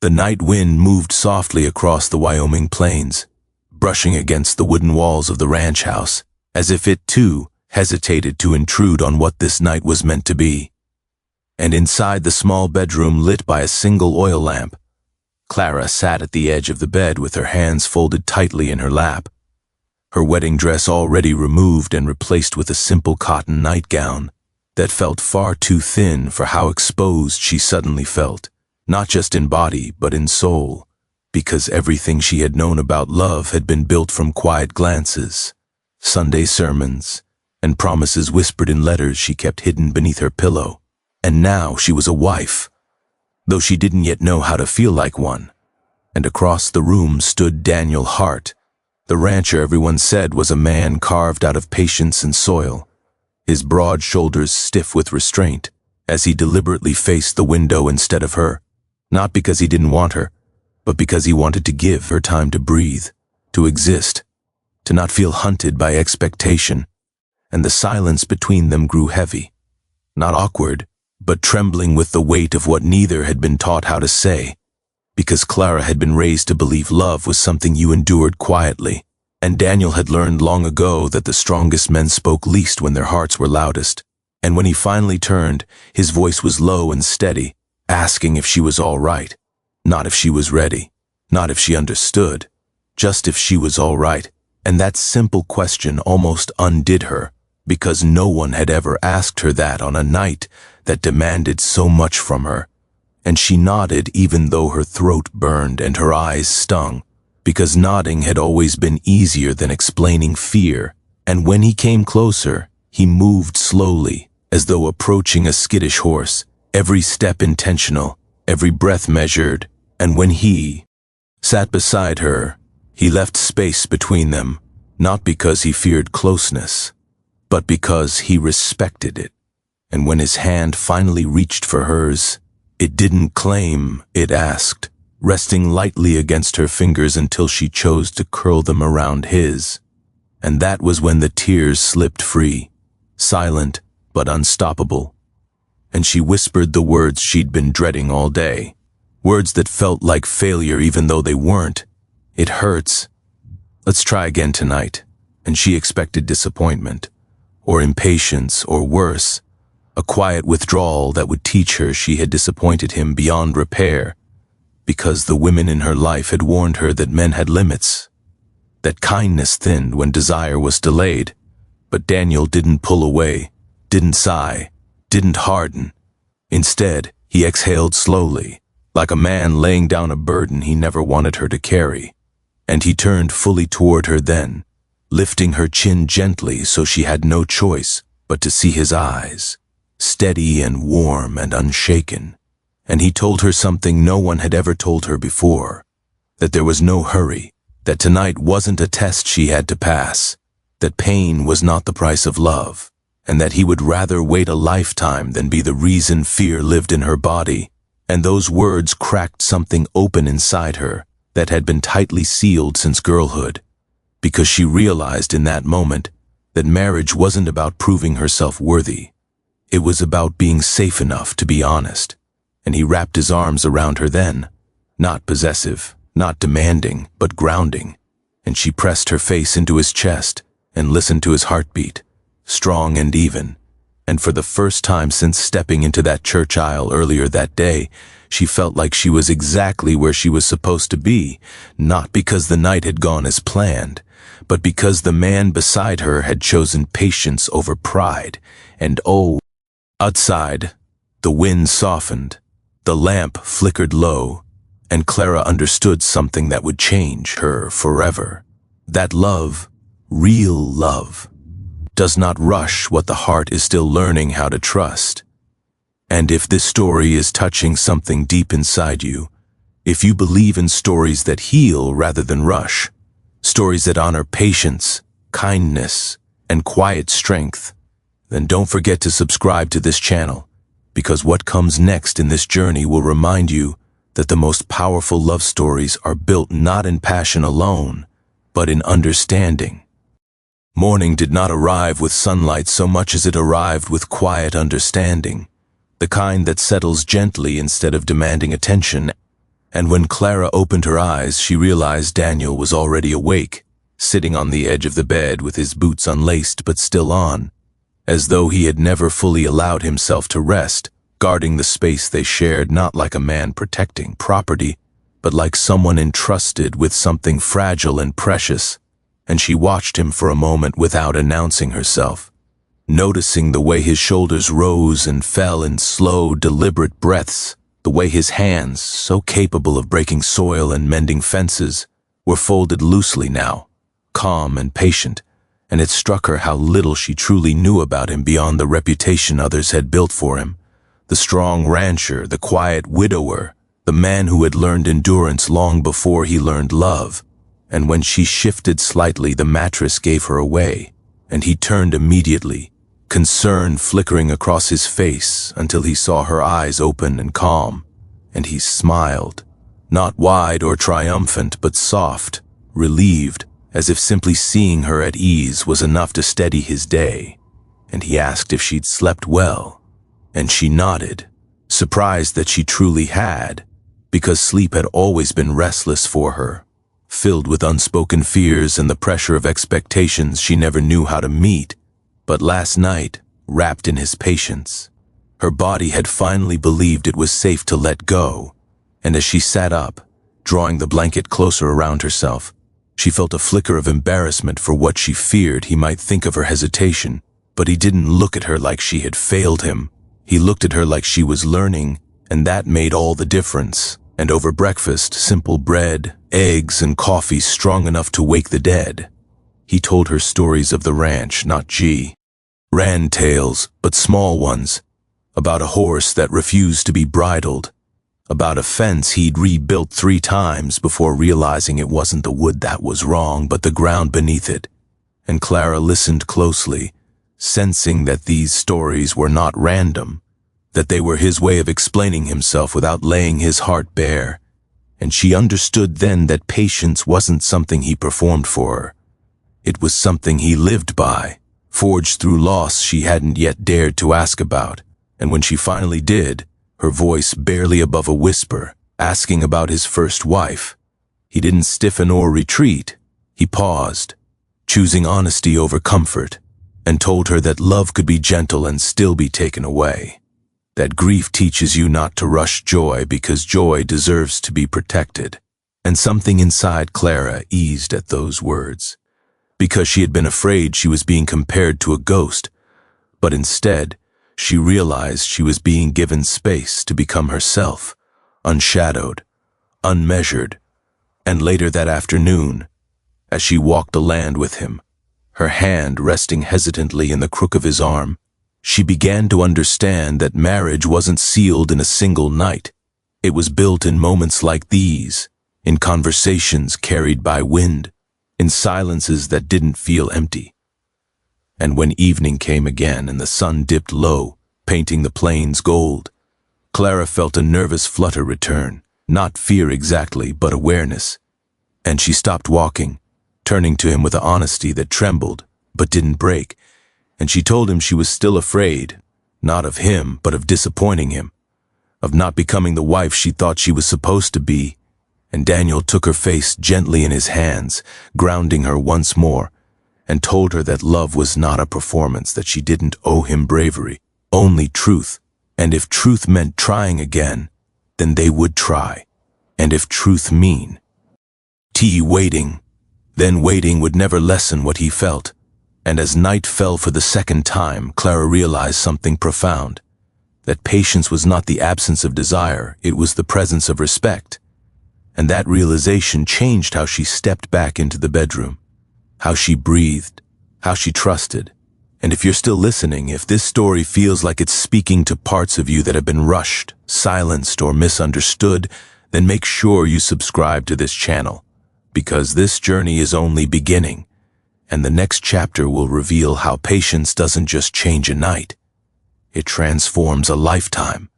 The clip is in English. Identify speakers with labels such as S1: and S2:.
S1: The night wind moved softly across the Wyoming plains, brushing against the wooden walls of the ranch house, as if it, too, hesitated to intrude on what this night was meant to be. And inside the small bedroom lit by a single oil lamp, Clara sat at the edge of the bed with her hands folded tightly in her lap, her wedding dress already removed and replaced with a simple cotton nightgown that felt far too thin for how exposed she suddenly felt, not just in body but in soul, because everything she had known about love had been built from quiet glances, Sunday sermons, and promises whispered in letters she kept hidden beneath her pillow. And now she was a wife, though she didn't yet know how to feel like one. And across the room stood Daniel Hart, the rancher everyone said was a man carved out of patience and soil, his broad shoulders stiff with restraint, as he deliberately faced the window instead of her, not because he didn't want her, but because he wanted to give her time to breathe, to exist, to not feel hunted by expectation. And the silence between them grew heavy, not awkward, but trembling with the weight of what neither had been taught how to say, because Clara had been raised to believe love was something you endured quietly, and Daniel had learned long ago that the strongest men spoke least when their hearts were loudest. And when he finally turned, his voice was low and steady, asking if she was all right, not if she was ready, not if she understood, just if she was all right. And that simple question almost undid her, because no one had ever asked her that on a night that demanded so much from her. And she nodded even though her throat burned and her eyes stung, because nodding had always been easier than explaining fear. And when he came closer, he moved slowly, as though approaching a skittish horse, every step intentional, every breath measured. And when he sat beside her, he left space between them, not because he feared closeness, but because he respected it. And when his hand finally reached for hers, it didn't claim, it asked, resting lightly against her fingers until she chose to curl them around his. And that was when the tears slipped free, silent but unstoppable. And she whispered the words she'd been dreading all day, words that felt like failure even though they weren't. It hurts. Let's try again tonight. And she expected disappointment, or impatience, or worse, a quiet withdrawal that would teach her she had disappointed him beyond repair, because the women in her life had warned her that men had limits, that kindness thinned when desire was delayed. But Daniel didn't pull away, didn't sigh, didn't harden. Instead, he exhaled slowly, like a man laying down a burden he never wanted her to carry. And he turned fully toward her then, lifting her chin gently so she had no choice but to see his eyes, steady and warm and unshaken. And he told her something no one had ever told her before, that there was no hurry, that tonight wasn't a test she had to pass, that pain was not the price of love, and that he would rather wait a lifetime than be the reason fear lived in her body. And those words cracked something open inside her that had been tightly sealed since girlhood, because she realized in that moment that marriage wasn't about proving herself worthy. It was about being safe enough to be honest. And he wrapped his arms around her then, not possessive, not demanding, but grounding. And she pressed her face into his chest and listened to his heartbeat, strong and even. And for the first time since stepping into that church aisle earlier that day, she felt like she was exactly where she was supposed to be, not because the night had gone as planned, but because the man beside her had chosen patience over pride. And oh, outside, the wind softened, the lamp flickered low, and Clara understood something that would change her forever. That love, real love, does not rush what the heart is still learning how to trust. And if this story is touching something deep inside you, if you believe in stories that heal rather than rush, stories that honor patience, kindness, and quiet strength, then don't forget to subscribe to this channel, because what comes next in this journey will remind you that the most powerful love stories are built not in passion alone, but in understanding. Morning did not arrive with sunlight so much as it arrived with quiet understanding, the kind that settles gently instead of demanding attention. And when Clara opened her eyes, she realized Daniel was already awake, sitting on the edge of the bed with his boots unlaced but still on, as though he had never fully allowed himself to rest, guarding the space they shared not like a man protecting property, but like someone entrusted with something fragile and precious. And she watched him for a moment without announcing herself, noticing the way his shoulders rose and fell in slow, deliberate breaths, the way his hands, so capable of breaking soil and mending fences, were folded loosely now, calm and patient, and it struck her how little she truly knew about him beyond the reputation others had built for him. The strong rancher, the quiet widower, the man who had learned endurance long before he learned love. And when she shifted slightly, the mattress gave her away, and he turned immediately, concern flickering across his face until he saw her eyes open and calm, and he smiled, not wide or triumphant, but soft, relieved, as if simply seeing her at ease was enough to steady his day. And he asked if she'd slept well, and she nodded, surprised that she truly had, because sleep had always been restless for her, filled with unspoken fears and the pressure of expectations she never knew how to meet. But last night, wrapped in his patience, her body had finally believed it was safe to let go, and as she sat up, drawing the blanket closer around herself, she felt a flicker of embarrassment for what she feared he might think of her hesitation. But he didn't look at her like she had failed him. He looked at her like she was learning, and that made all the difference. And over breakfast, simple bread, eggs, and coffee strong enough to wake the dead, he told her stories of the ranch, not ran tales, but small ones, about a horse that refused to be bridled, about a fence he'd rebuilt 3 times before realizing it wasn't the wood that was wrong, but the ground beneath it. And Clara listened closely, sensing that these stories were not random, that they were his way of explaining himself without laying his heart bare. And she understood then that patience wasn't something he performed for her. It was something he lived by, forged through loss she hadn't yet dared to ask about. And when she finally did, her voice barely above a whisper, asking about his first wife, he didn't stiffen or retreat. He paused, choosing honesty over comfort, and told her that love could be gentle and still be taken away. That grief teaches you not to rush joy because joy deserves to be protected. And something inside Clara eased at those words, because she had been afraid she was being compared to a ghost, but instead, she realized she was being given space to become herself, unshadowed, unmeasured. And later that afternoon, as she walked the land with him, her hand resting hesitantly in the crook of his arm, she began to understand that marriage wasn't sealed in a single night. It was built in moments like these, in conversations carried by wind, in silences that didn't feel empty. And when evening came again and the sun dipped low, painting the plains gold, Clara felt a nervous flutter return, not fear exactly, but awareness. And she stopped walking, turning to him with an honesty that trembled, but didn't break. And she told him she was still afraid, not of him, but of disappointing him, of not becoming the wife she thought she was supposed to be. And Daniel took her face gently in his hands, grounding her once more, and told her that love was not a performance, that she didn't owe him bravery, only truth. And if truth meant trying again, then they would try. And if truth mean waiting, then waiting would never lessen what he felt. And as night fell for the second time, Clara realized something profound, that patience was not the absence of desire, it was the presence of respect. And that realization changed how she stepped back into the bedroom, how she breathed, how she trusted. And if you're still listening, if this story feels like it's speaking to parts of you that have been rushed, silenced, or misunderstood, then make sure you subscribe to this channel, because this journey is only beginning, and the next chapter will reveal how patience doesn't just change a night, it transforms a lifetime.